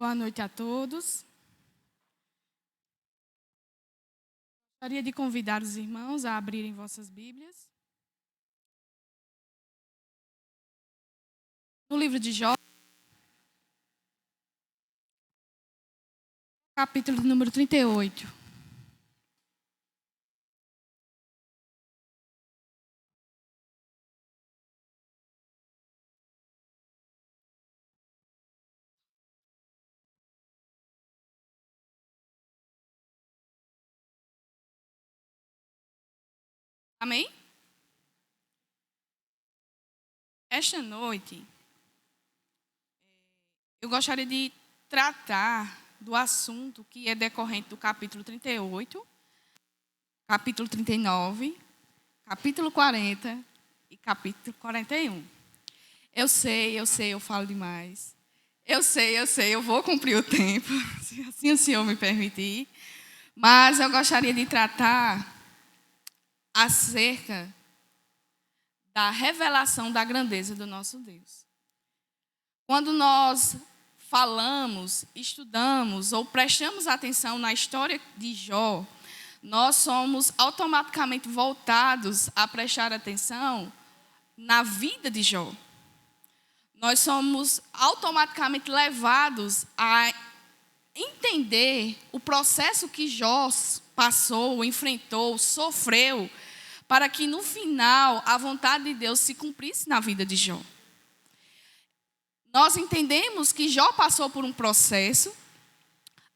Boa noite a todos. Gostaria de convidar os irmãos a abrirem vossas Bíblias. No livro de Jó, capítulo número 38. Amém? Esta noite, eu gostaria de tratar do assunto que é decorrente do capítulo 38, capítulo 39, capítulo 40 e capítulo 41. Eu sei, eu falo demais. Eu sei, eu vou cumprir o tempo, se assim o Senhor me permitir. Mas eu gostaria de tratar acerca da revelação da grandeza do nosso Deus. Quando nós falamos, estudamos ou prestamos atenção na história de Jó, nós somos automaticamente voltados a prestar atenção na vida de Jó. Nós somos automaticamente levados a entender o processo que Jó passou, enfrentou, sofreu, para que no final a vontade de Deus se cumprisse na vida de Jó. Nós entendemos que Jó passou por um processo,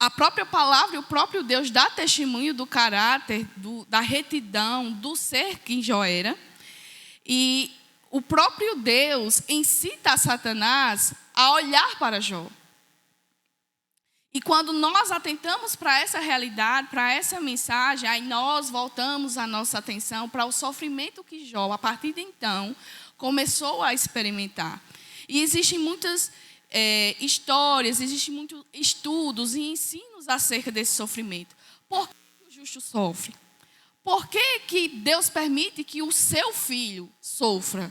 a própria palavra e o próprio Deus dá testemunho do caráter, da retidão, do ser que Jó era. E o próprio Deus incita a Satanás a olhar para Jó. E quando nós atentamos para essa realidade, para essa mensagem, aí nós voltamos a nossa atenção para o sofrimento que Jó, a partir de então, começou a experimentar. E existem muitas histórias, existem muitos estudos e ensinos acerca desse sofrimento. Por que o justo sofre? Por que Deus permite que o seu filho sofra?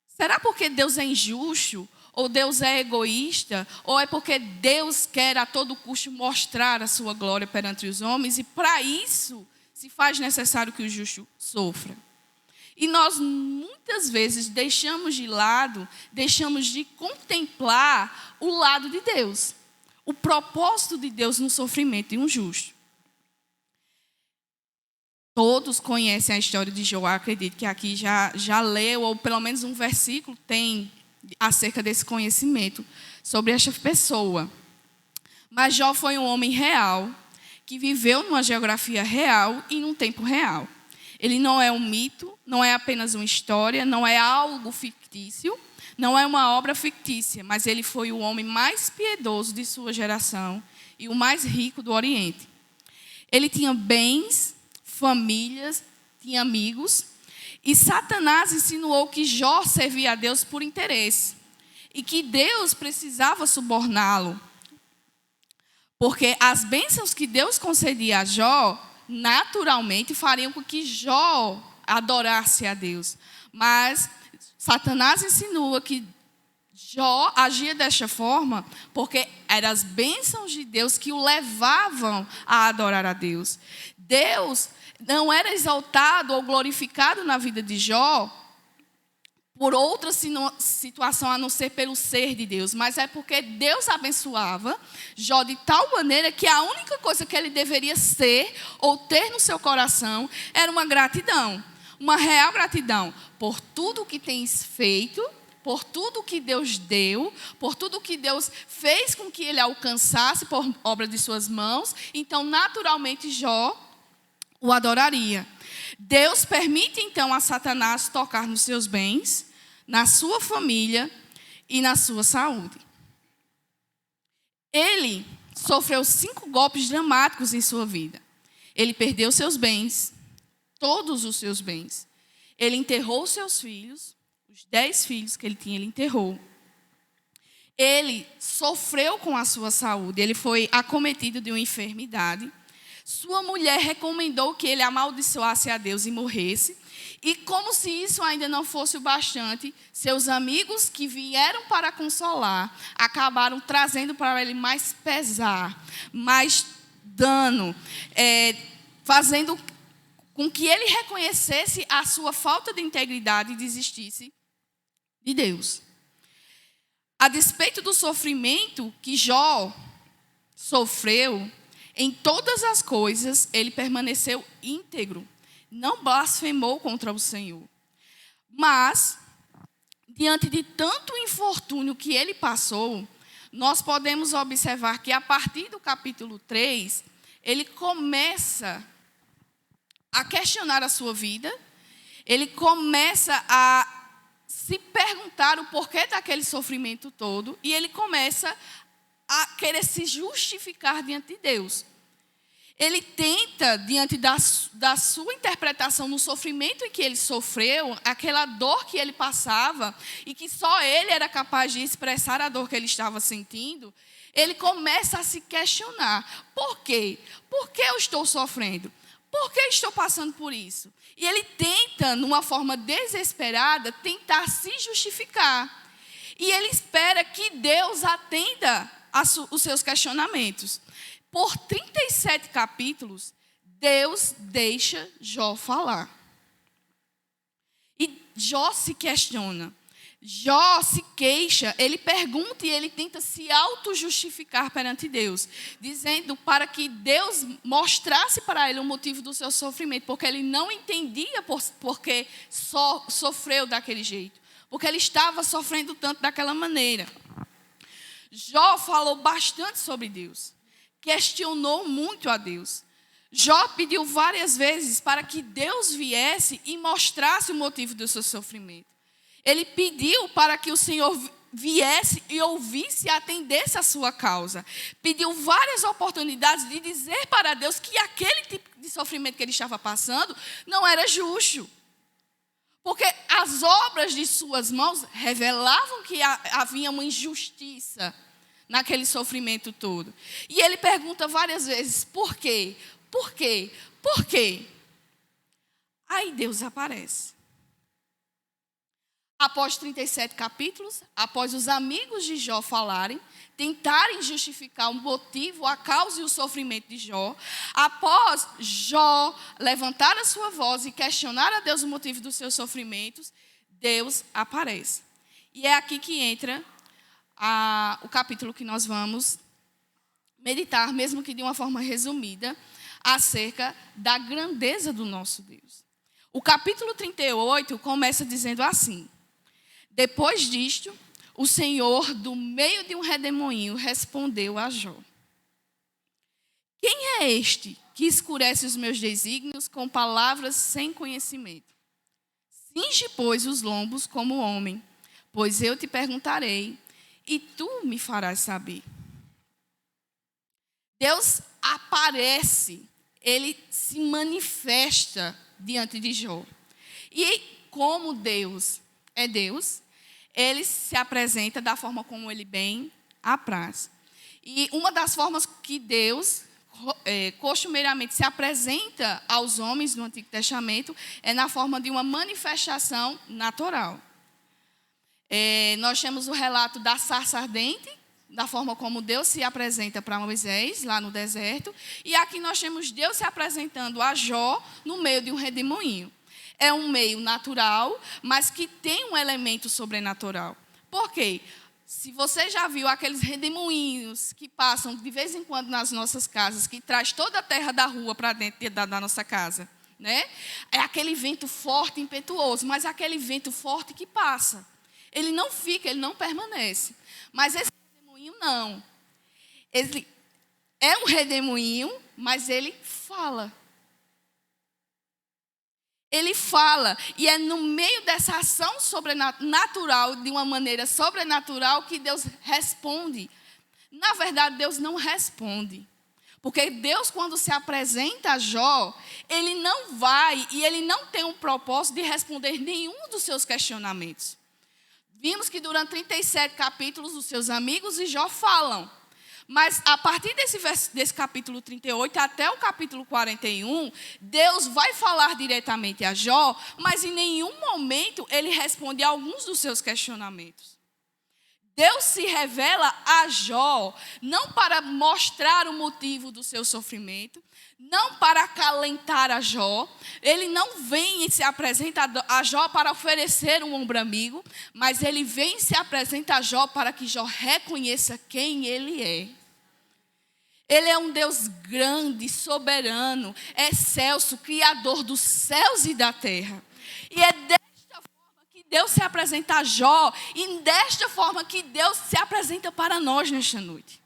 Será porque Deus é injusto? Ou Deus é egoísta? Ou é porque Deus quer a todo custo mostrar a sua glória perante os homens? E para isso se faz necessário que o justo sofra. E nós muitas vezes deixamos de lado, deixamos de contemplar o lado de Deus. O propósito de Deus no sofrimento de um justo. Todos conhecem a história de Jó, acredito que aqui já leu, ou pelo menos um versículo tem acerca desse conhecimento sobre esta pessoa. Mas Jó foi um homem real, que viveu numa geografia real e num tempo real. Ele não é um mito, não é apenas uma história, não é algo fictício, não é uma obra fictícia, mas ele foi o homem mais piedoso de sua geração e o mais rico do Oriente. Ele tinha bens, famílias, tinha amigos. E Satanás insinuou que Jó servia a Deus por interesse e que Deus precisava suborná-lo. Porque as bênçãos que Deus concedia a Jó, naturalmente fariam com que Jó adorasse a Deus. Mas Satanás insinua que Jó agia desta forma porque eram as bênçãos de Deus que o levavam a adorar a Deus. Deus não era exaltado ou glorificado na vida de Jó por outra situação a não ser pelo ser de Deus, mas é porque Deus abençoava Jó de tal maneira que a única coisa que ele deveria ser ou ter no seu coração era uma gratidão, uma real gratidão por tudo que tens feito, por tudo que Deus deu, por tudo que Deus fez com que ele alcançasse por obra de suas mãos. Então, naturalmente, Jó o adoraria. Deus permite então a Satanás tocar nos seus bens, na sua família e na sua saúde. Ele sofreu 5 golpes dramáticos em sua vida. Ele perdeu seus bens, todos os seus bens. Ele enterrou seus filhos, os 10 filhos que ele tinha, ele enterrou. Ele sofreu com a sua saúde, ele foi acometido de uma enfermidade. Sua mulher recomendou que ele amaldiçoasse a Deus e morresse. E como se isso ainda não fosse o bastante, seus amigos que vieram para consolar, acabaram trazendo para ele mais pesar, mais dano, fazendo com que ele reconhecesse a sua falta de integridade e desistisse de Deus. A despeito do sofrimento que Jó sofreu, em todas as coisas ele permaneceu íntegro, não blasfemou contra o Senhor. Mas, diante de tanto infortúnio que ele passou, nós podemos observar que a partir do capítulo 3, ele começa a questionar a sua vida, ele começa a se perguntar o porquê daquele sofrimento todo, e ele começa a querer se justificar diante de Deus. Ele tenta, diante da sua interpretação no sofrimento em que ele sofreu, aquela dor que ele passava, e que só ele era capaz de expressar a dor que ele estava sentindo, ele começa a se questionar. Por quê? Por que eu estou sofrendo? Por que estou passando por isso? E ele tenta, numa forma desesperada, tentar se justificar. E ele espera que Deus atenda os seus questionamentos. Por 37 capítulos, Deus deixa Jó falar. E Jó se questiona. Jó se queixa, ele pergunta e ele tenta se auto-justificar perante Deus, dizendo para que Deus mostrasse para ele o motivo do seu sofrimento, porque ele não entendia porque sofreu daquele jeito, porque ele estava sofrendo tanto daquela maneira. Jó falou bastante sobre Deus, questionou muito a Deus. Jó pediu várias vezes para que Deus viesse e mostrasse o motivo do seu sofrimento. Ele pediu para que o Senhor viesse e ouvisse e atendesse a sua causa. Pediu várias oportunidades de dizer para Deus que aquele tipo de sofrimento que ele estava passando não era justo. Porque as obras de suas mãos revelavam que havia uma injustiça naquele sofrimento todo. E ele pergunta várias vezes, por quê? Por quê? Por quê? Aí Deus aparece. Após 37 capítulos, após os amigos de Jó falarem, tentarem justificar o motivo, a causa e o sofrimento de Jó, após Jó levantar a sua voz e questionar a Deus o motivo dos seus sofrimentos, Deus aparece. E é aqui que entra o capítulo que nós vamos meditar, mesmo que de uma forma resumida, acerca da grandeza do nosso Deus. O capítulo 38 começa dizendo assim: depois disto, o Senhor, do meio de um redemoinho, respondeu a Jó: quem é este que escurece os meus desígnios com palavras sem conhecimento? Cinge, pois, os lombos como homem, pois eu te perguntarei, e tu me farás saber. Deus aparece, ele se manifesta diante de Jó. E como Deus é Deus, ele se apresenta da forma como ele bem apraz. E uma das formas que Deus costumeiramente se apresenta aos homens no Antigo Testamento é na forma de uma manifestação natural. Nós temos o relato da sarça ardente, da forma como Deus se apresenta para Moisés, lá no deserto. E aqui nós temos Deus se apresentando a Jó no meio de um redemoinho. É um meio natural, mas que tem um elemento sobrenatural. Por quê? Se você já viu aqueles redemoinhos que passam de vez em quando nas nossas casas, que traz toda a terra da rua para dentro da nossa casa, né? É aquele vento forte, impetuoso, mas é aquele vento forte que passa. Ele não fica, ele não permanece. Mas esse redemoinho não. Ele é um redemoinho, mas ele fala. Ele fala, e é no meio dessa ação sobrenatural, de uma maneira sobrenatural, que Deus responde. Na verdade, Deus não responde. Porque Deus, quando se apresenta a Jó, ele não vai e ele não tem um propósito de responder nenhum dos seus questionamentos. Vimos que durante 37 capítulos, os seus amigos e Jó falam. Mas a partir desse capítulo 38 até o capítulo 41, Deus vai falar diretamente a Jó, mas em nenhum momento ele responde a alguns dos seus questionamentos. Deus se revela a Jó não para mostrar o motivo do seu sofrimento, não para acalentar a Jó. Ele não vem e se apresenta a Jó para oferecer um ombro amigo, mas ele vem e se apresenta a Jó para que Jó reconheça quem ele é. Ele é um Deus grande, soberano, excelso, criador dos céus e da terra. E é desta forma que Deus se apresenta a Jó, e desta forma que Deus se apresenta para nós nesta noite.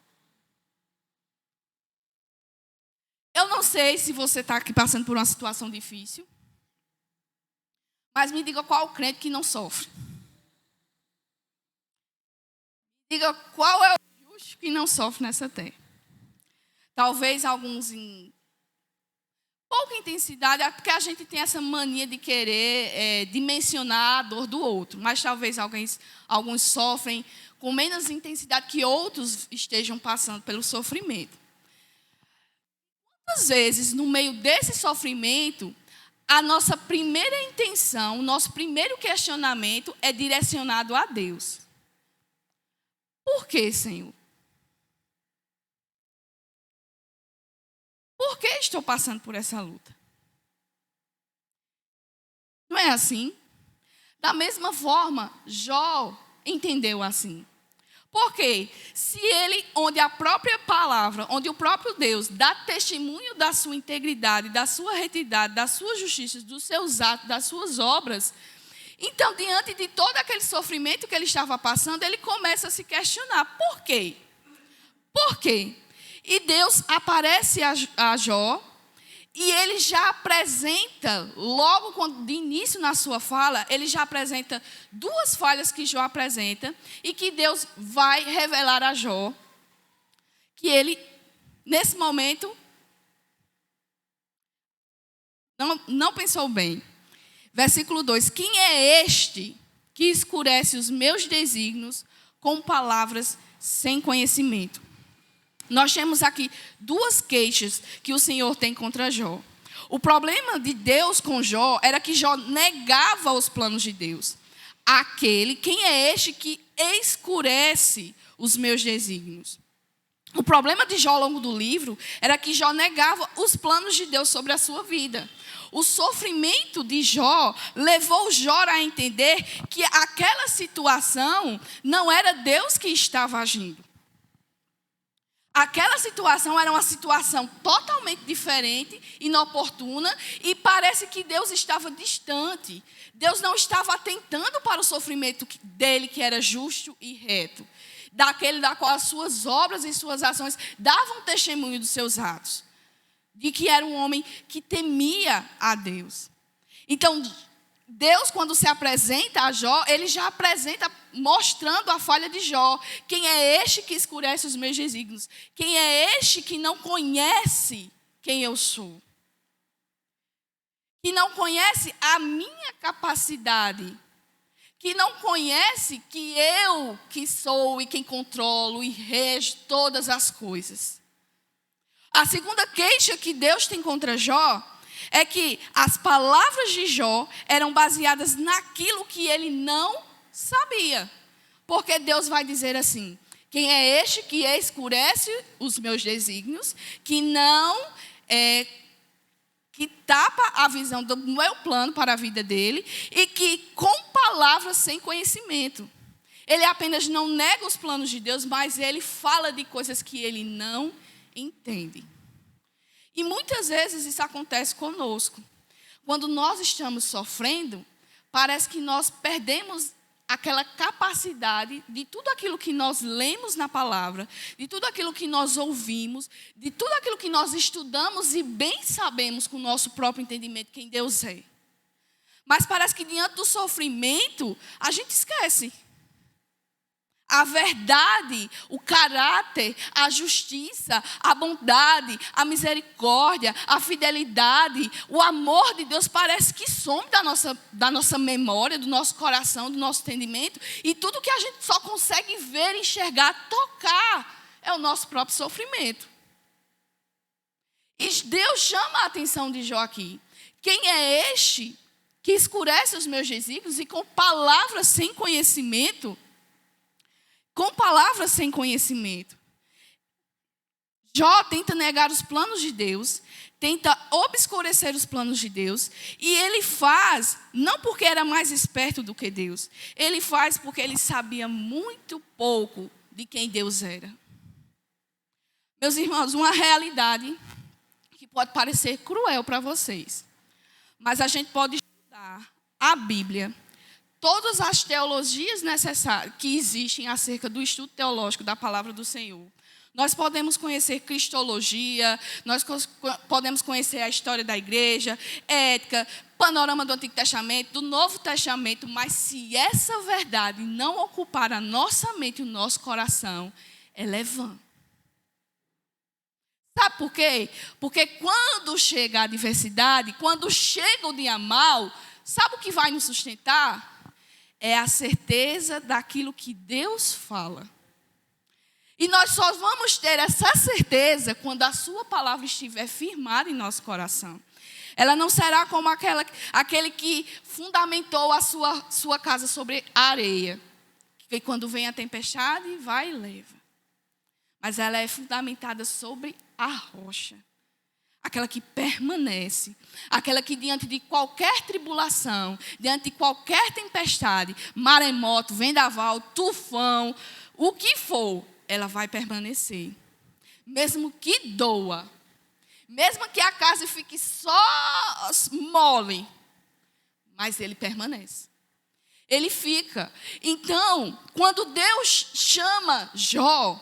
Eu não sei se você está aqui passando por uma situação difícil, mas me diga qual o crente que não sofre. Diga qual é o justo que não sofre nessa terra. Talvez alguns em pouca intensidade, é porque a gente tem essa mania de querer dimensionar a dor do outro. Mas talvez alguns sofrem com menos intensidade que outros estejam passando pelo sofrimento. Muitas vezes, no meio desse sofrimento, a nossa primeira intenção, o nosso primeiro questionamento é direcionado a Deus. Por quê, Senhor? Por que estou passando por essa luta? Não é assim? Da mesma forma, Jó entendeu assim. Porque se ele, onde a própria palavra, onde o próprio Deus dá testemunho da sua integridade, da sua retidade, da sua justiça, dos seus atos, das suas obras, então, diante de todo aquele sofrimento que ele estava passando, ele começa a se questionar. Por quê? Por quê? E Deus aparece a Jó, e ele já apresenta, logo de início na sua fala, ele já apresenta duas falhas que Jó apresenta, e que Deus vai revelar a Jó, que ele, nesse momento, não pensou bem. Versículo 2, quem é este que escurece os meus desígnios com palavras sem conhecimento? Nós temos aqui duas queixas que o Senhor tem contra Jó. O problema de Deus com Jó era que Jó negava os planos de Deus. Quem é este que escurece os meus desígnios? O problema de Jó ao longo do livro era que Jó negava os planos de Deus sobre a sua vida. O sofrimento de Jó levou Jó a entender que aquela situação não era Deus que estava agindo. Aquela situação era uma situação totalmente diferente, inoportuna, e parece que Deus estava distante. Deus não estava atentando para o sofrimento dele, que era justo e reto. Daquele da qual as suas obras e suas ações davam testemunho dos seus atos. De que era um homem que temia a Deus. Então, Deus, quando se apresenta a Jó, ele já apresenta mostrando a falha de Jó. Quem é este que escurece os meus desígnios? Quem é este que não conhece quem eu sou? Que não conhece a minha capacidade? Que não conhece que eu que sou e quem controlo e rejo todas as coisas? A segunda queixa que Deus tem contra Jó é que as palavras de Jó eram baseadas naquilo que ele não sabia. Porque Deus vai dizer assim, quem é este que escurece os meus desígnios, que não que tapa a visão do meu plano para a vida dele, e que com palavras sem conhecimento. Ele apenas não nega os planos de Deus, mas ele fala de coisas que ele não entende. E muitas vezes isso acontece conosco. Quando nós estamos sofrendo, parece que nós perdemos aquela capacidade de tudo aquilo que nós lemos na palavra, de tudo aquilo que nós ouvimos, de tudo aquilo que nós estudamos e bem sabemos com o nosso próprio entendimento quem Deus é. Mas parece que diante do sofrimento, a gente esquece. A verdade, o caráter, a justiça, a bondade, a misericórdia, a fidelidade, o amor de Deus parece que some da nossa memória, do nosso coração, do nosso entendimento. E tudo que a gente só consegue ver, enxergar, tocar é o nosso próprio sofrimento. E Deus chama a atenção de Jó aqui. Quem é este que escurece os meus desígnios e com palavras sem conhecimento, Jó tenta negar os planos de Deus, tenta obscurecer os planos de Deus, e ele faz, não porque era mais esperto do que Deus, ele faz porque ele sabia muito pouco de quem Deus era. Meus irmãos, uma realidade que pode parecer cruel para vocês, mas a gente pode estudar a Bíblia, todas as teologias necessárias que existem acerca do estudo teológico da palavra do Senhor. Nós podemos conhecer cristologia, nós podemos conhecer a história da igreja, ética, panorama do Antigo Testamento, do Novo Testamento, mas se essa verdade não ocupar a nossa mente e o nosso coração, ela é vã. Sabe por quê? Porque quando chega a adversidade, quando chega o dia mau, sabe o que vai nos sustentar? É a certeza daquilo que Deus fala. E nós só vamos ter essa certeza quando a sua palavra estiver firmada em nosso coração. Ela não será como aquele que fundamentou a sua casa sobre a areia. Que quando vem a tempestade, vai e leva. Mas ela é fundamentada sobre a rocha. Aquela que permanece. Aquela que diante de qualquer tribulação, diante de qualquer tempestade, maremoto, vendaval, tufão, o que for, ela vai permanecer. Mesmo que doa. Mesmo que a casa fique só mole. Mas ele permanece. Ele fica. Então, quando Deus chama Jó,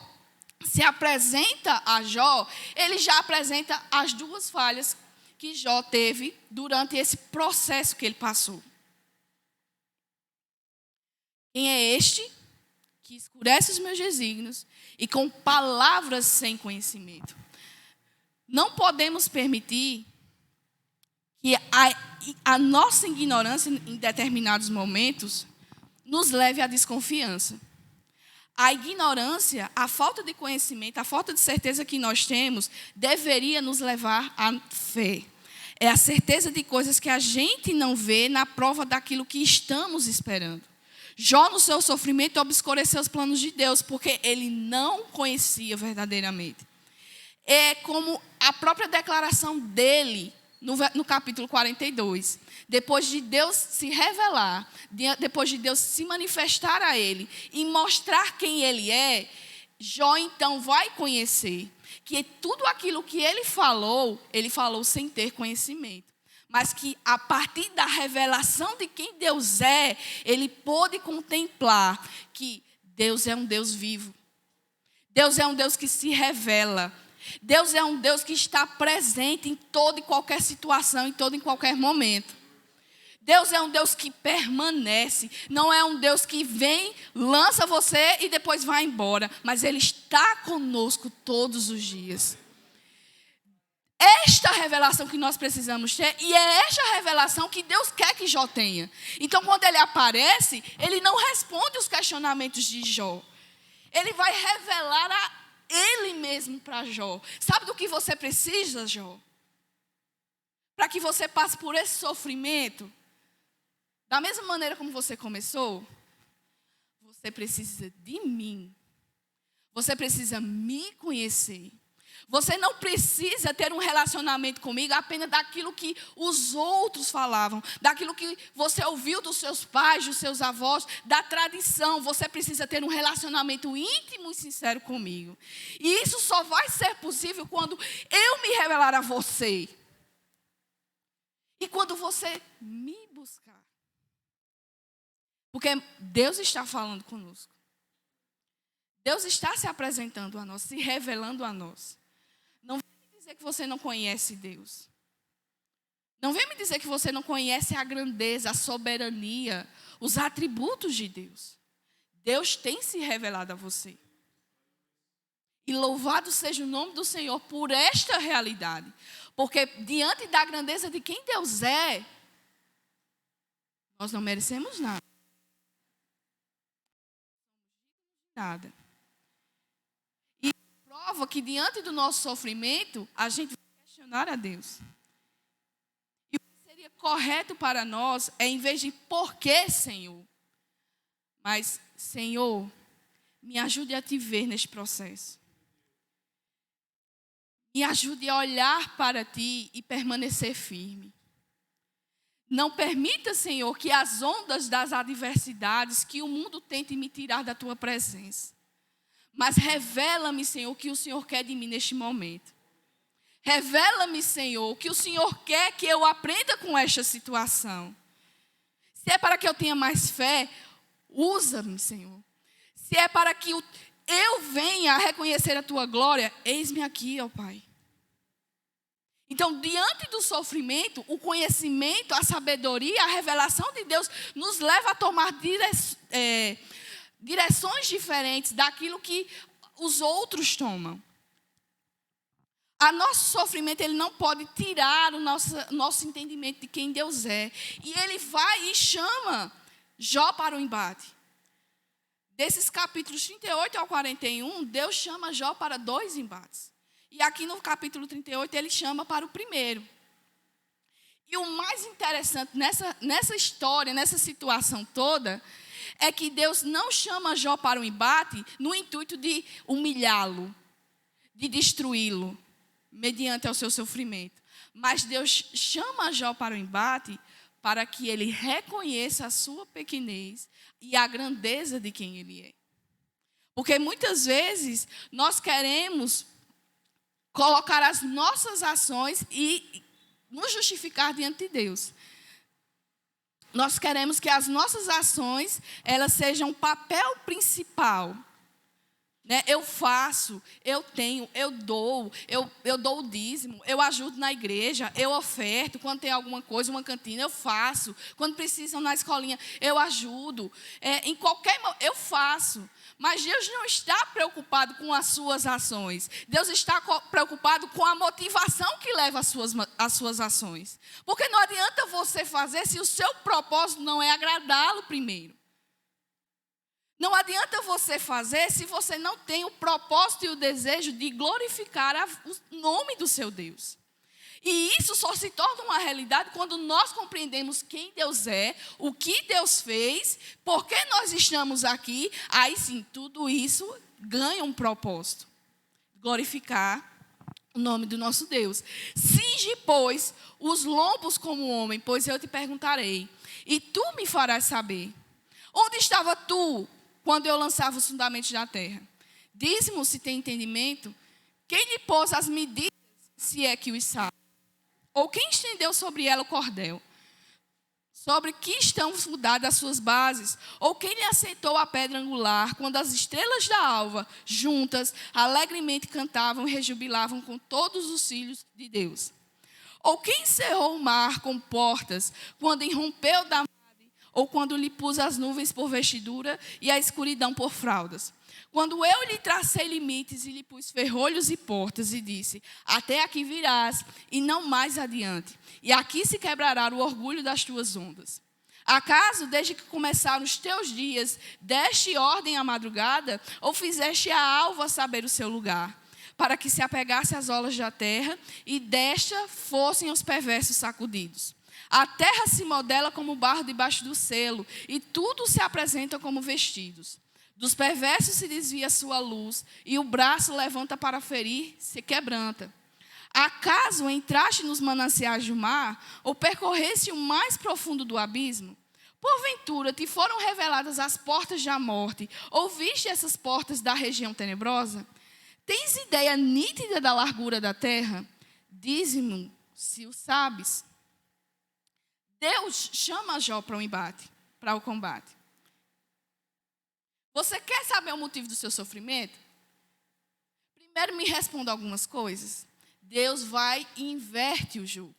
se apresenta a Jó, ele já apresenta as duas falhas que Jó teve durante esse processo que ele passou. Quem é este que escurece os meus desígnios e com palavras sem conhecimento? Não podemos permitir que a nossa ignorância em determinados momentos nos leve à desconfiança. A ignorância, a falta de conhecimento, a falta de certeza que nós temos, deveria nos levar à fé. É a certeza de coisas que a gente não vê na prova daquilo que estamos esperando. Jó, no seu sofrimento, obscureceu os planos de Deus, porque ele não conhecia verdadeiramente. É como a própria declaração dele, no capítulo 42. Depois de Deus se revelar, depois de Deus se manifestar a ele e mostrar quem ele é, Jó então vai conhecer que tudo aquilo que ele falou sem ter conhecimento. Mas que a partir da revelação de quem Deus é, ele pôde contemplar que Deus é um Deus vivo. Deus é um Deus que se revela. Deus é um Deus que está presente em toda e qualquer situação, em todo e qualquer momento. Deus é um Deus que permanece, não é um Deus que vem, lança você e depois vai embora, mas Ele está conosco todos os dias. Esta revelação que nós precisamos ter, e é esta revelação que Deus quer que Jó tenha. Então, quando ele aparece, ele não responde os questionamentos de Jó. Ele vai revelar a ele mesmo para Jó. Sabe do que você precisa, Jó? Para que você passe por esse sofrimento, da mesma maneira como você começou, você precisa de mim. Você precisa me conhecer. Você não precisa ter um relacionamento comigo apenas daquilo que os outros falavam, daquilo que você ouviu dos seus pais, dos seus avós, da tradição. Você precisa ter um relacionamento íntimo e sincero comigo. E isso só vai ser possível quando eu me revelar a você. E quando você me buscar. Porque Deus está falando conosco. Deus está se apresentando a nós, se revelando a nós. Não vem me dizer que você não conhece Deus. Não vem me dizer que você não conhece a grandeza, a soberania, os atributos de Deus. Deus tem se revelado a você. E louvado seja o nome do Senhor por esta realidade. Porque diante da grandeza de quem Deus é, nós não merecemos nada. Nada. prova que diante do nosso sofrimento, a gente vai questionar a Deus. E o que seria correto para nós é, em vez de por que, Senhor? Mas, Senhor, me ajude a te ver neste processo. Me ajude a olhar para ti e permanecer firme. Não permita, Senhor, que as ondas das adversidades, que o mundo tente me tirar da tua presença. Mas revela-me, Senhor, o que o Senhor quer de mim neste momento. Revela-me, Senhor, o que o Senhor quer que eu aprenda com esta situação. Se é para que eu tenha mais fé, usa-me, Senhor. Se é para que eu venha a reconhecer a tua glória, eis-me aqui, ó Pai. Então, diante do sofrimento, o conhecimento, a sabedoria, a revelação de Deus nos leva a tomar direções diferentes daquilo que os outros tomam. O nosso sofrimento, ele não pode tirar o nosso entendimento de quem Deus é. E ele vai e chama Jó para o embate. Desses capítulos 38 ao 41, Deus chama Jó para 2 embates. E aqui no capítulo 38, ele chama para o primeiro. E o mais interessante nessa história, nessa situação toda, é que Deus não chama Jó para o embate no intuito de humilhá-lo, de destruí-lo, mediante ao seu sofrimento. Mas Deus chama Jó para o embate para que ele reconheça a sua pequenez e a grandeza de quem ele é. Porque muitas vezes nós queremos colocar as nossas ações e nos justificar diante de Deus. Nós queremos que as nossas ações, elas sejam o papel principal. Né? Eu faço, eu tenho, eu dou o dízimo, eu ajudo na igreja, eu oferto, quando tem alguma coisa, uma cantina, eu faço. Quando precisam na escolinha, eu ajudo. Em qualquer momento, eu faço. Mas Deus não está preocupado com as suas ações. Deus está preocupado com a motivação que leva às suas ações. Porque não adianta você fazer se o seu propósito não é agradá-lo primeiro. Não adianta você fazer se você não tem o propósito e o desejo de glorificar o nome do seu Deus. E isso só se torna uma realidade quando nós compreendemos quem Deus é, o que Deus fez, por que nós estamos aqui. Aí sim, tudo isso ganha um propósito. Glorificar o nome do nosso Deus. Cinge, pois, os lombos como homem, pois eu te perguntarei, e tu me farás saber. Onde estava tu quando eu lançava os fundamentos da terra? Diz-me se tem entendimento. Quem lhe pôs as medidas, se é que os sabe? Ou quem estendeu sobre ela o cordel? Sobre que estão fundadas as suas bases? Ou quem lhe assentou a pedra angular, quando as estrelas da alva, juntas, alegremente cantavam e rejubilavam com todos os filhos de Deus? Ou quem encerrou o mar com portas, quando irrompeu da mar, ou quando lhe pus as nuvens por vestidura e a escuridão por fraldas? Quando eu lhe tracei limites e lhe pus ferrolhos e portas e disse, até aqui virás e não mais adiante, e aqui se quebrará o orgulho das tuas ondas. Acaso, desde que começaram os teus dias, deste ordem à madrugada, ou fizeste a alva saber o seu lugar, para que se apegasse às olas da terra e desta fossem os perversos sacudidos? A terra se modela como barro debaixo do selo, e tudo se apresenta como vestidos. Dos perversos se desvia a sua luz, e o braço levanta para ferir, se quebranta. Acaso entraste nos mananciais do mar, ou percorreste o mais profundo do abismo? Porventura te foram reveladas as portas da morte, ou viste essas portas da região tenebrosa? Tens ideia nítida da largura da terra? Dize-me se o sabes. Deus chama Jó para o embate, para o combate. Você quer saber o motivo do seu sofrimento? Primeiro me responda algumas coisas. Deus vai e inverte o jogo.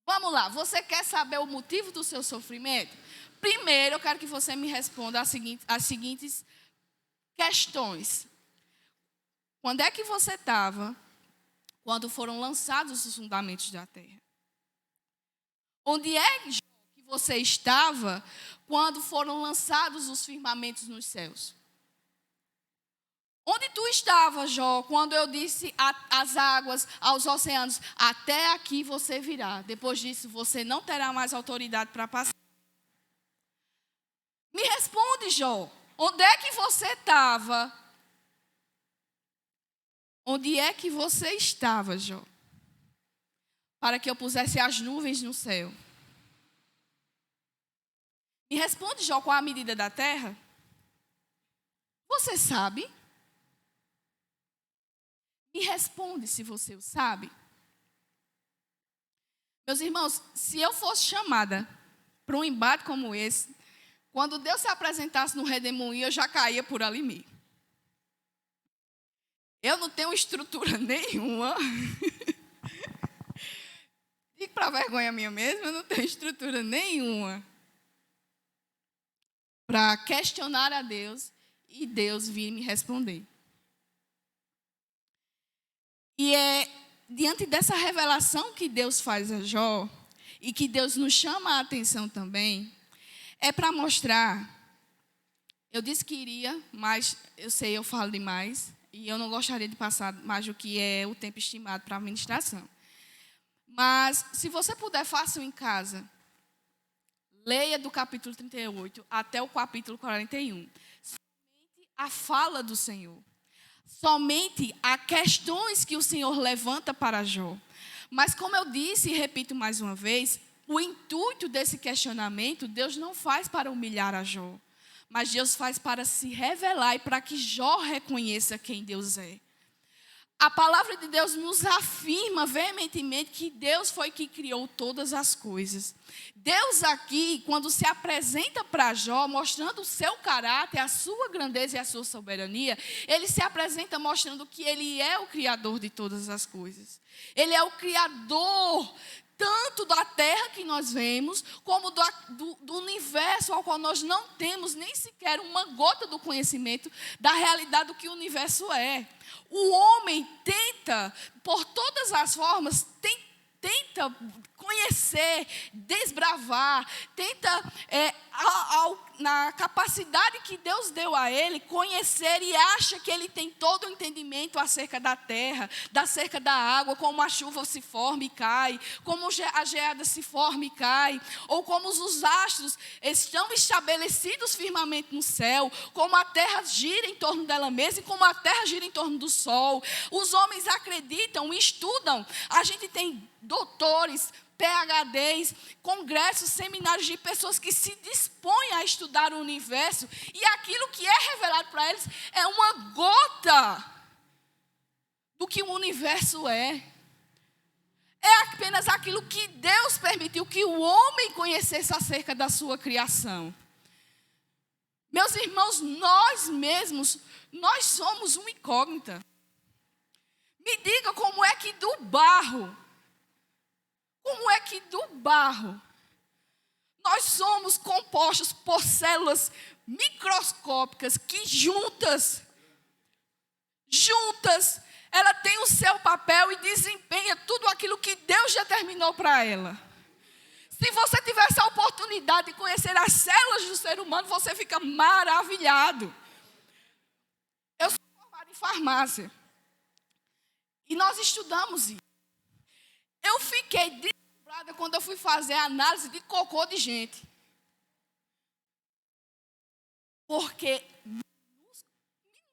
Vamos lá, você quer saber o motivo do seu sofrimento? Primeiro eu quero que você me responda as seguintes questões. Quando é que você estava quando foram lançados os fundamentos da terra? Onde é que você estava quando foram lançados os firmamentos nos céus? Onde tu estava, Jó, quando eu disse às águas, aos oceanos, até aqui você virá. Depois disso, você não terá mais autoridade para passar. Me responde, Jó. Onde é que você estava? Onde é que você estava, Jó? Para que eu pusesse as nuvens no céu. Me responde, Jó, qual a medida da terra? Você sabe? Me responde se você o sabe. Meus irmãos, se eu fosse chamada para um embate como esse, quando Deus se apresentasse no redemoinho, eu já caía por ali mesmo. Eu não tenho estrutura nenhuma. Digo para vergonha minha mesmo, eu não tenho estrutura nenhuma para questionar a Deus e Deus vir me responder. E é diante dessa revelação que Deus faz a Jó, e que Deus nos chama a atenção também, é para mostrar, eu disse que iria, mas eu sei, eu falo demais, e eu não gostaria de passar mais do que é o tempo estimado para a ministração. Mas, se você puder, faça em casa. Leia do capítulo 38 até o capítulo 41. Somente a fala do Senhor. Somente há questões que o Senhor levanta para Jó. Mas como eu disse e repito mais uma vez, o intuito desse questionamento, Deus não faz para humilhar a Jó. Mas Deus faz para se revelar e para que Jó reconheça quem Deus é. A palavra de Deus nos afirma veementemente que Deus foi que criou todas as coisas. Deus aqui, quando se apresenta para Jó, mostrando o seu caráter, a sua grandeza e a sua soberania, ele se apresenta mostrando que ele é o Criador de todas as coisas. Ele é o Criador tanto da terra que nós vemos, como do universo ao qual nós não temos nem sequer uma gota do conhecimento da realidade do que o universo é. O homem tenta, por todas as formas, tenta conhecer, desbravar, tenta, na capacidade que Deus deu a ele, conhecer e acha que ele tem todo o entendimento acerca da terra, acerca da água, como a chuva se forma e cai, como a geada se forma e cai, ou como os astros estão estabelecidos firmemente no céu, como a terra gira em torno dela mesma e como a terra gira em torno do sol. Os homens acreditam, estudam. A gente tem doutores, PhDs, congressos, seminários de pessoas que se dispõem a estudar o universo e aquilo que é revelado para eles é uma gota do que o universo é. É apenas aquilo que Deus permitiu que o homem conhecesse acerca da sua criação. Meus irmãos, nós mesmos, nós somos uma incógnita. Me diga como é que do barro nós somos compostos por células microscópicas que juntas, ela tem o seu papel e desempenha tudo aquilo que Deus determinou para ela. Se você tivesse a oportunidade de conhecer as células do ser humano, você fica maravilhado. Eu sou formada em farmácia. E nós estudamos isso. Eu fiquei deslumbrada quando eu fui fazer a análise de cocô de gente. Porque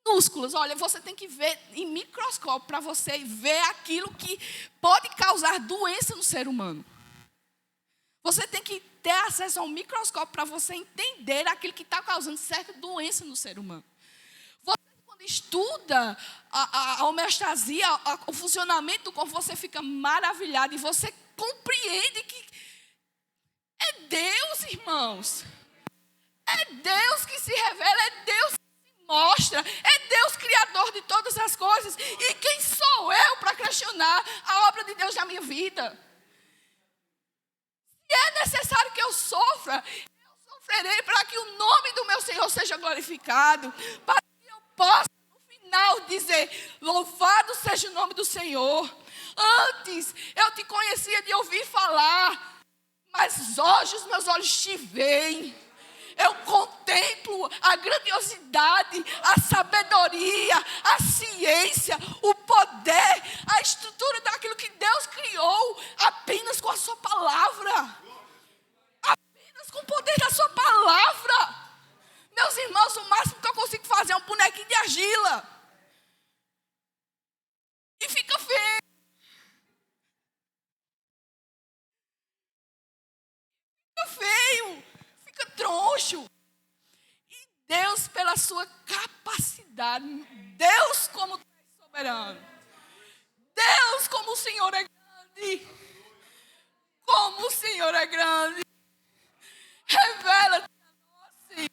minúsculas, olha, você tem que ver em microscópio para você ver aquilo que pode causar doença no ser humano. Você tem que ter acesso ao microscópio para você entender aquilo que está causando certa doença no ser humano. Quando estuda a homeostasia, o funcionamento do corpo, você fica maravilhado e você compreende que é Deus, irmãos. É Deus que se revela, é Deus que se mostra, é Deus criador de todas as coisas. E quem sou eu para questionar a obra de Deus na minha vida? Se é necessário que eu sofra, eu sofrerei para que o nome do meu Senhor seja glorificado, para posso, no final, dizer, louvado seja o nome do Senhor. Antes, eu te conhecia de ouvir falar, mas hoje os meus olhos te veem. Eu contemplo a grandiosidade, a sabedoria sabedoria, a ciência, o poder, a estrutura daquilo que Deus criou apenas com a sua palavra. Apenas com o poder da sua palavra. Meus irmãos, o máximo que eu consigo fazer é um bonequinho de argila. E fica feio. Fica feio. Fica troncho. E Deus, pela sua capacidade, Deus como soberano, Deus como o Senhor é grande, como o Senhor é grande, revela-te a nós, Senhor.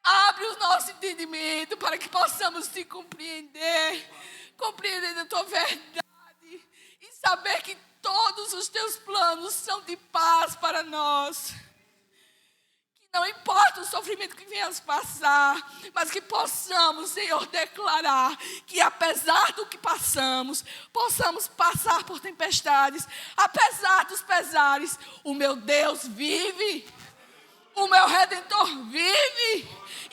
Abre o nosso entendimento para que possamos te compreender a tua verdade e saber que todos os teus planos são de paz para nós. Que não importa o sofrimento que venhamos passar, mas que possamos, Senhor, declarar que apesar do que passamos, possamos passar por tempestades, apesar dos pesares, o meu Deus vive, o meu Redentor vive,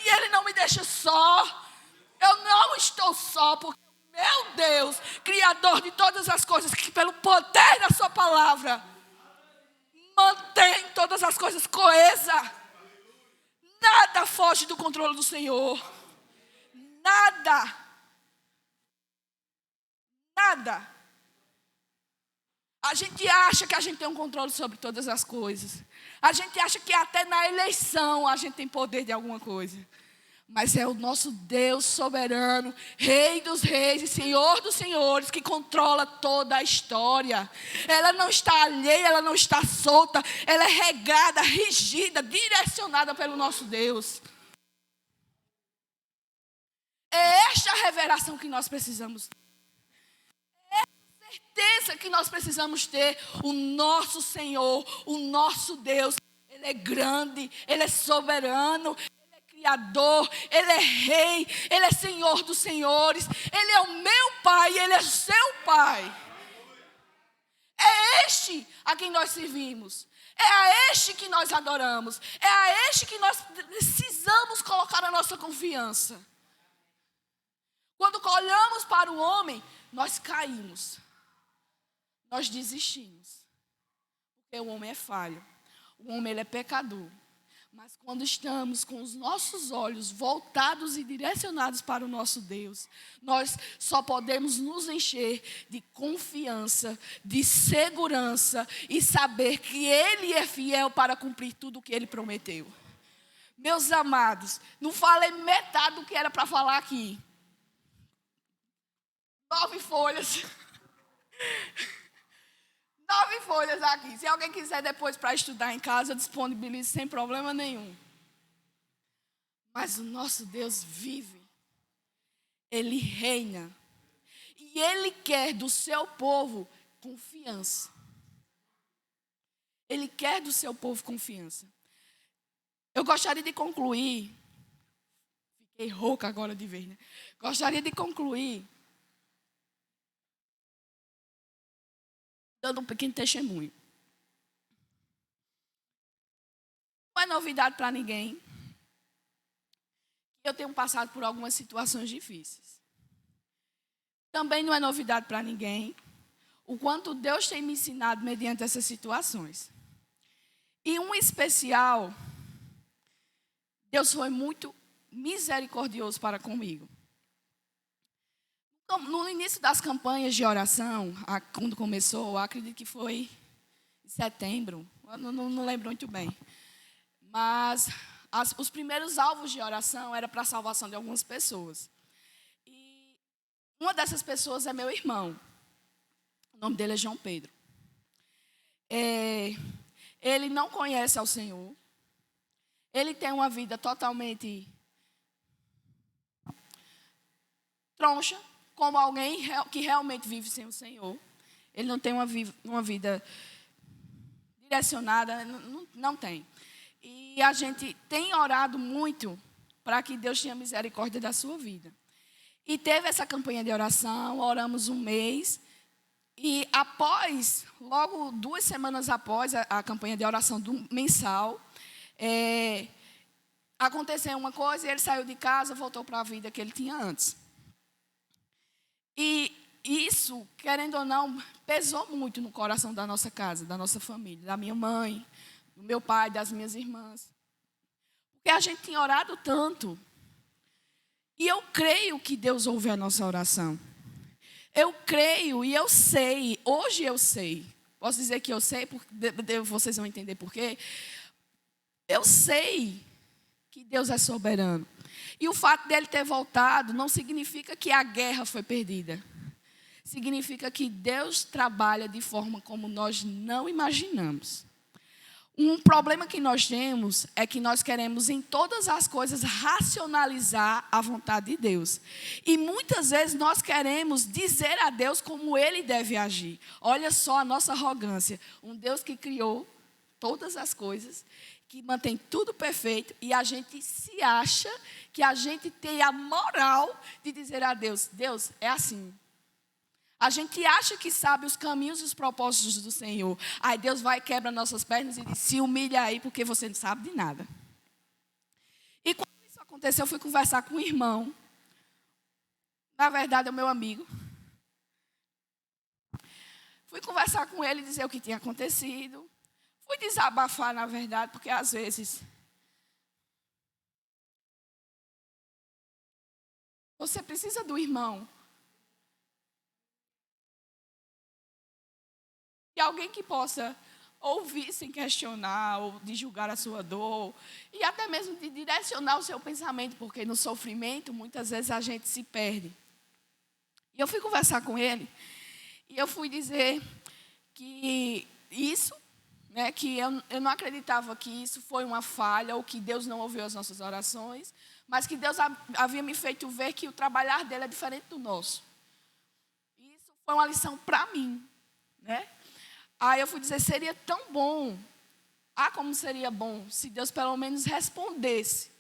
e Ele não me deixa só. Eu não estou só, porque meu Deus, Criador de todas as coisas, que pelo poder da sua palavra, mantém todas as coisas coesas. Nada foge do controle do Senhor. Nada. Nada. A gente acha que a gente tem um controle sobre todas as coisas. A gente acha que até na eleição a gente tem poder de alguma coisa. Mas é o nosso Deus soberano, Rei dos reis e Senhor dos senhores, que controla toda a história. Ela não está alheia, ela não está solta. Ela é regada, regida, direcionada pelo nosso Deus. É esta a revelação que nós precisamos ter. É essa certeza que nós precisamos ter. O nosso Senhor, o nosso Deus, Ele é grande, Ele é soberano. Criador, Ele é Rei, Ele é Senhor dos senhores, Ele é o meu Pai, Ele é o seu Pai. É este a quem nós servimos, é a este que nós adoramos, é a este que nós precisamos colocar a nossa confiança. Quando olhamos para o homem, nós caímos, nós desistimos, porque o homem é falho, o homem ele é pecador. Mas quando estamos com os nossos olhos voltados e direcionados para o nosso Deus, nós só podemos nos encher de confiança, de segurança e saber que Ele é fiel para cumprir tudo o que Ele prometeu. Meus amados, não falei metade do que era para falar aqui. 9 folhas. 9 folhas aqui. Se alguém quiser depois para estudar em casa, eu disponibilizo sem problema nenhum. Mas o nosso Deus vive. Ele reina. E Ele quer do seu povo confiança. Ele quer do seu povo confiança. Eu gostaria de concluir. Fiquei rouca agora de vez, né? Gostaria de concluir dando um pequeno testemunho. Não é novidade para ninguém que eu tenho passado por algumas situações difíceis. Também não é novidade para ninguém o quanto Deus tem me ensinado mediante essas situações. E um especial, Deus foi muito misericordioso para comigo. No início das campanhas de oração, quando começou, acredito que foi em setembro, não lembro muito bem. Mas os primeiros alvos de oração eram para a salvação de algumas pessoas. E uma dessas pessoas é meu irmão. O nome dele é João Pedro. Ele não conhece ao Senhor. Ele tem uma vida totalmente troncha, como alguém que realmente vive sem o Senhor. Ele não tem uma vida direcionada, não tem. E a gente tem orado muito para que Deus tenha misericórdia da sua vida. E teve essa campanha de oração, oramos um mês. E logo 2 semanas após a campanha de oração mensal, aconteceu uma coisa e ele saiu de casa, voltou para a vida que ele tinha antes. E isso, querendo ou não, pesou muito no coração da nossa casa, da nossa família, da minha mãe, do meu pai, das minhas irmãs. Porque a gente tinha orado tanto. E eu creio que Deus ouve a nossa oração. Eu creio e eu sei, hoje eu sei. Posso dizer que eu sei, porque vocês vão entender por quê. Eu sei que Deus é soberano. E o fato dele ter voltado não significa que a guerra foi perdida. Significa que Deus trabalha de forma como nós não imaginamos. Um problema que nós temos é que nós queremos em todas as coisas racionalizar a vontade de Deus. E muitas vezes nós queremos dizer a Deus como Ele deve agir. Olha só a nossa arrogância. Um Deus que criou todas as coisas, que mantém tudo perfeito, e a gente se acha que a gente tem a moral de dizer a Deus, Deus, é assim. A gente acha que sabe os caminhos e os propósitos do Senhor. Aí Deus vai, quebra nossas pernas e diz, se humilha aí, porque você não sabe de nada. E quando isso aconteceu, eu fui conversar com um irmão. Na verdade, é o meu amigo. Fui conversar com ele e dizer o que tinha acontecido. Fui desabafar, na verdade, porque às vezes você precisa do irmão. E alguém que possa ouvir sem questionar, ou de julgar a sua dor, e até mesmo de direcionar o seu pensamento, porque no sofrimento, muitas vezes, a gente se perde. E eu fui conversar com ele, e eu fui dizer que isso, que eu não acreditava que isso foi uma falha, ou que Deus não ouviu as nossas orações, mas que Deus havia me feito ver que o trabalhar dele é diferente do nosso. E isso foi uma lição para mim, Aí eu fui dizer, seria tão bom, como seria bom, se Deus pelo menos respondesse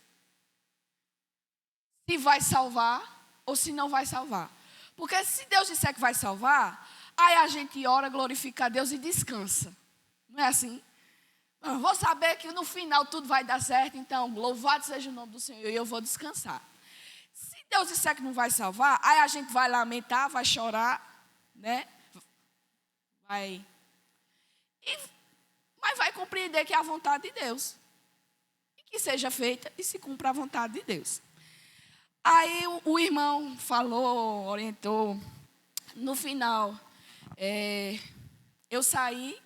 se vai salvar ou se não vai salvar. Porque se Deus disser que vai salvar, aí a gente ora, glorifica a Deus e descansa. Não é assim? Eu vou saber que no final tudo vai dar certo, então louvado seja o nome do Senhor e eu vou descansar. Se Deus disser que não vai salvar, aí a gente vai lamentar, vai chorar, mas vai compreender que é a vontade de Deus. E que seja feita e se cumpra a vontade de Deus. Aí o irmão falou, orientou. No final, eu saí,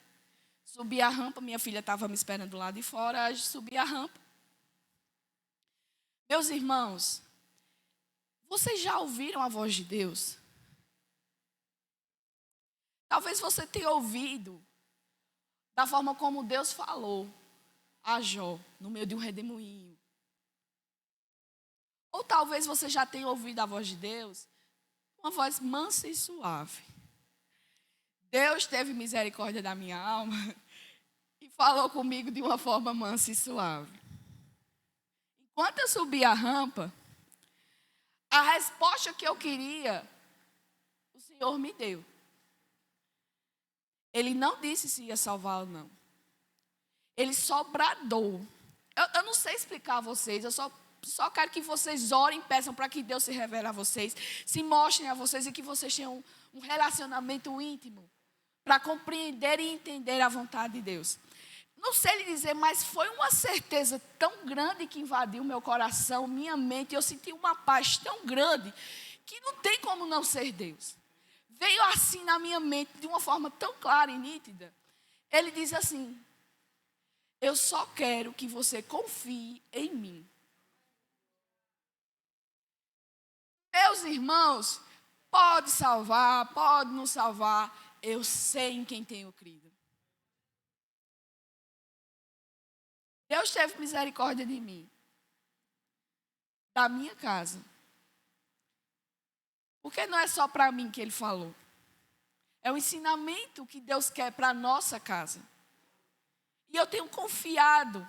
subi a rampa, minha filha estava me esperando lá de fora, subi a rampa. Meus irmãos, vocês já ouviram a voz de Deus? Talvez você tenha ouvido da forma como Deus falou a Jó, no meio de um redemoinho. Ou talvez você já tenha ouvido a voz de Deus, uma voz mansa e suave. Deus teve misericórdia da minha alma e falou comigo de uma forma mansa e suave. Enquanto eu subia a rampa, a resposta que eu queria, o Senhor me deu. Ele não disse se ia salvar ou não. Ele só bradou. Eu não sei explicar a vocês, eu só quero que vocês orem e peçam para que Deus se revele a vocês, se mostrem a vocês e que vocês tenham um relacionamento íntimo para compreender e entender a vontade de Deus. Não sei lhe dizer, mas foi uma certeza tão grande que invadiu meu coração, minha mente, e eu senti uma paz tão grande que não tem como não ser Deus. Veio assim na minha mente, de uma forma tão clara e nítida. Ele diz assim, eu só quero que você confie em mim. Meus irmãos, pode salvar, pode não salvar, eu sei em quem tenho crido. Deus teve misericórdia de mim, da minha casa. Porque não é só para mim que ele falou. É um ensinamento que Deus quer para a nossa casa. E eu tenho confiado.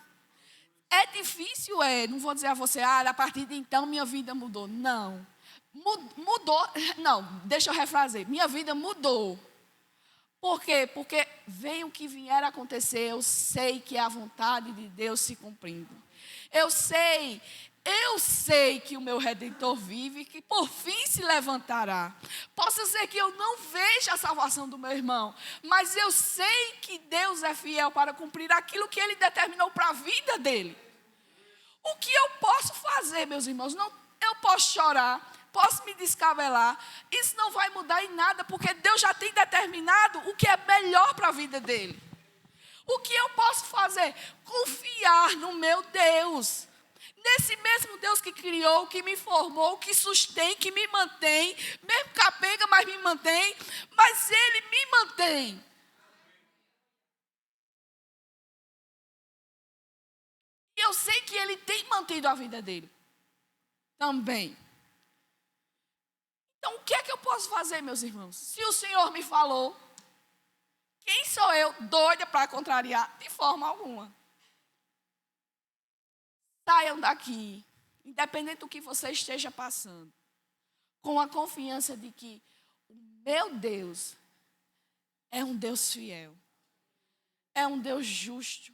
É difícil, não vou dizer a você, a partir de então minha vida mudou. Não. Mudou, não, deixa eu refrazer. Minha vida mudou. Por quê? Porque vem o que vier a acontecer, eu sei que é a vontade de Deus se cumprindo. Eu sei que o meu Redentor vive e que por fim se levantará. Possa ser que eu não veja a salvação do meu irmão, mas eu sei que Deus é fiel para cumprir aquilo que Ele determinou para a vida dele. O que eu posso fazer, meus irmãos? Não, eu posso chorar, posso me descabelar. Isso não vai mudar em nada, porque Deus já tem determinado o que é melhor para a vida dele. O que eu posso fazer? Confiar no meu Deus. Nesse mesmo Deus que criou, que me formou, que sustém, que me mantém, mesmo capenga, mas me mantém, mas Ele me mantém. E eu sei que Ele tem mantido a vida dele também. Então, o que é que eu posso fazer, meus irmãos? Se o Senhor me falou, quem sou eu, doida para contrariar? De forma alguma. Saiam daqui, independente do que você esteja passando, com a confiança de que o meu Deus é um Deus fiel, é um Deus justo,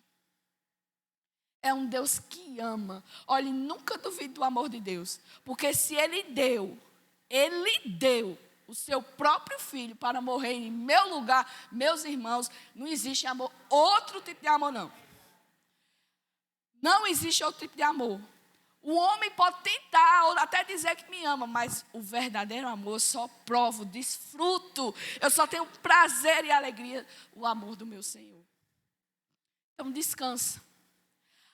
é um Deus que ama. Olhe, nunca duvide do amor de Deus, porque se Ele deu o seu próprio filho para morrer em meu lugar, meus irmãos, não existe amor, outro tipo de amor não. Não existe outro tipo de amor. O homem pode tentar, ou até dizer que me ama, mas o verdadeiro amor eu só provo, desfruto. Eu só tenho prazer e alegria, o amor do meu Senhor. Então descansa.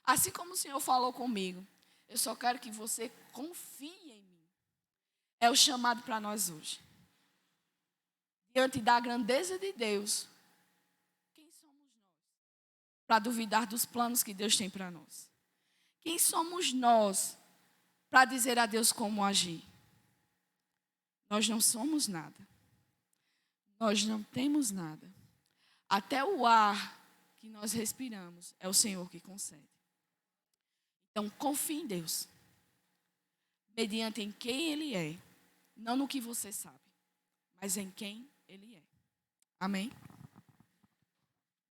Assim como o Senhor falou comigo, eu só quero que você confie em mim. É o chamado para nós hoje. Diante da grandeza de Deus, quem somos nós para duvidar dos planos que Deus tem para nós? Quem somos nós para dizer a Deus como agir? Nós não somos nada. Nós não temos nada. Até o ar que nós respiramos é o Senhor que concede. Então, confie em Deus. Mediante em quem Ele é. Não no que você sabe, mas em quem Ele é. Amém?